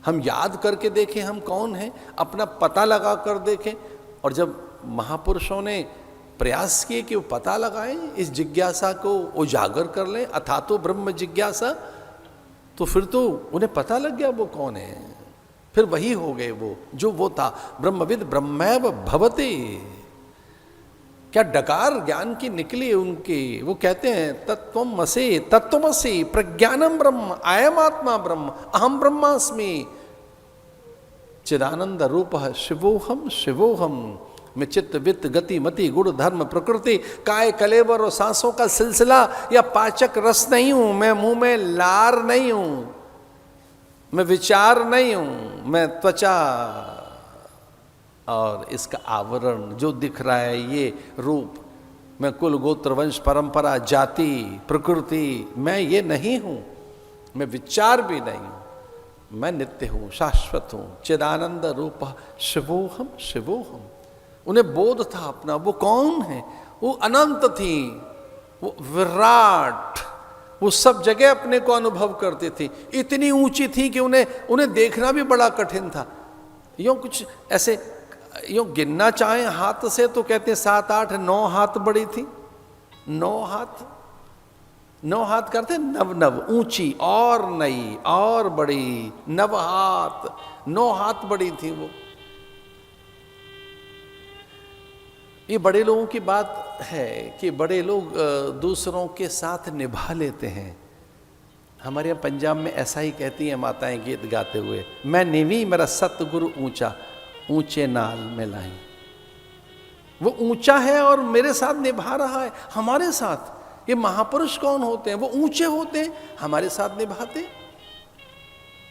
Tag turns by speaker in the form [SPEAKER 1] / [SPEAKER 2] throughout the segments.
[SPEAKER 1] हम याद करके देखें हम कौन हैं, अपना पता लगा कर देखें। और जब महापुरुषों ने प्रयास किए कि वो पता लगाएं, इस जिज्ञासा को उजागर कर लें, अथा तो ब्रह्म जिज्ञासा, तो फिर तो उन्हें पता लग गया वो कौन है। फिर वही हो गए वो जो वो था, ब्रह्मविद ब्रह्मैव भवते। क्या डकार ज्ञान की निकली उनकी। वो कहते हैं तत्त्वमसि तत्त्वमसि प्रज्ञानम ब्रह्म अयम आत्मा ब्रह्म अहम ब्रह्मास्मि चिदानंद रूप शिवोहम शिवोहम। में चित्त वित्त गति मति गुण धर्म प्रकृति काय कलेवर और सांसों का सिलसिला या पाचक रस नहीं हूं मैं, मुंह में लार नहीं हूं मैं, विचार नहीं हूं मैं, त्वचा और इसका आवरण जो दिख रहा है ये रूप, मैं कुल गोत्र वंश परंपरा जाति प्रकृति, मैं ये नहीं हूं, मैं विचार भी नहीं हूं, मैं नित्य हूं शाश्वत हूं चिदानंद रूप शिवोहम शिवोहम। उन्हें बोध था अपना वो कौन है, वो अनंत थी, वो विराट, वो सब जगह अपने को अनुभव करती थी, इतनी ऊंची थी कि उन्हें देखना भी बड़ा कठिन था। यूं कुछ ऐसे यूं गिनना चाहें हाथ से तो कहते हैं 7 8 9 हाथ बड़ी थी, 9 हाथ करते नव नव ऊंची और नई और बड़ी, 9 हाथ 9 हाथ बड़ी थी वो। ये बड़े लोगों की बात है कि बड़े लोग दूसरों के साथ निभा लेते हैं। हमारे यहाँ पंजाब में ऐसा ही कहती हैं माताएं गीत गाते हुए, मैं निवी मेरा सतगुरु ऊंचा ऊंचे नाल में लाई। वो ऊंचा है और मेरे साथ निभा रहा है हमारे साथ। ये महापुरुष कौन होते हैं, वो ऊंचे होते हैं, हमारे साथ निभाते।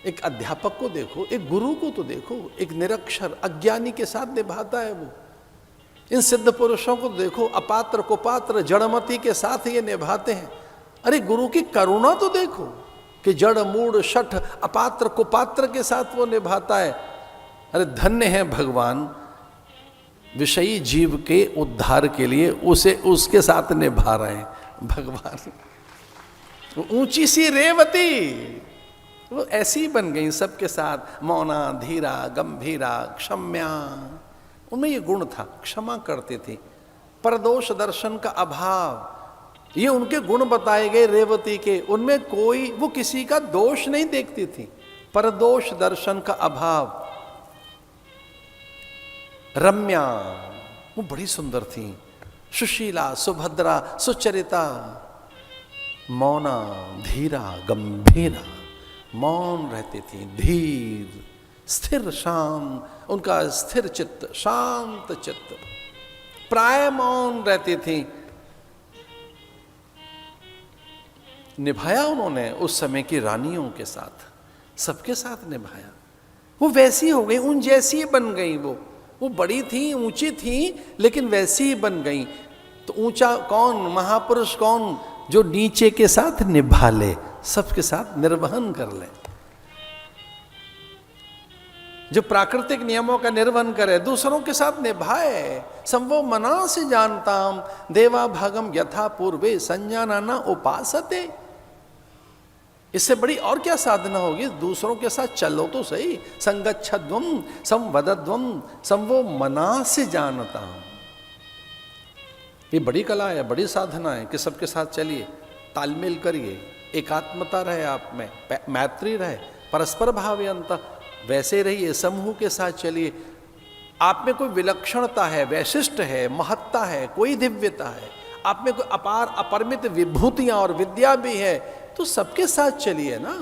[SPEAKER 1] एक अध्यापक को देखो, एक गुरु को तो देखो, एक निरक्षर अज्ञानी के साथ निभाता है वो। इन सिद्ध पुरुषों को देखो, अपात्र को पात्र जड़मती के साथ ये निभाते हैं। अरे गुरु की करुणा तो देखो कि जड़ मूढ़ शठ अपात्र को पात्र के साथ वो निभाता है। अरे धन्य है भगवान, विषयी जीव के उद्धार के लिए उसे उसके साथ निभा रहे हैं भगवान। वो ऊंची सी रेवती वो ऐसी बन गई सबके साथ, मौना धीरा गंभीरा क्षम्या। उनमें ये गुण था, क्षमा करते थे, परदोष दर्शन का अभाव, ये उनके गुण बताए गए रेवती के। उनमें कोई वो किसी का दोष नहीं देखती थी, परदोष दर्शन का अभाव। रम्या वो बड़ी सुंदर थी, सुशीला सुभद्रा सुचरिता, मौना धीरा गंभीरा, मौन रहती थी, धीर स्थिर शांत, उनका स्थिर चित्त शांत चित्त, प्राय मौन रहती थी। निभाया उन्होंने उस समय की रानियों के साथ, सबके साथ निभाया। वो वैसी हो गई, उन जैसी बन गई। वो बड़ी थी ऊंची थी लेकिन वैसी ही बन गई। तो ऊंचा कौन, महापुरुष कौन, जो नीचे के साथ निभा ले, सबके साथ निर्वहन कर ले, जो प्राकृतिक नियमों का निर्वहन करे, दूसरों के साथ निभाए। संभव मना से जानताम देवा भागम यथा पूर्वे संजाना न उपासते। इससे बड़ी और क्या साधना होगी, दूसरों के साथ चलो तो सही। संगच्छध्वम संवदध्वम संभो मना से जानताम। ये बड़ी कला है, बड़ी साधना है कि सबके साथ चलिए, तालमेल करिए, एकात्मता रहे आप में, मैत्री रहे, परस्पर भावयंता, वैसे रहिए, समूह के साथ चलिए। आप में कोई विलक्षणता है, वैशिष्ट है, महत्ता है, कोई दिव्यता है, आप में कोई अपार अपरिमित विभूतियां और विद्या भी है, तो सबके साथ चलिए ना।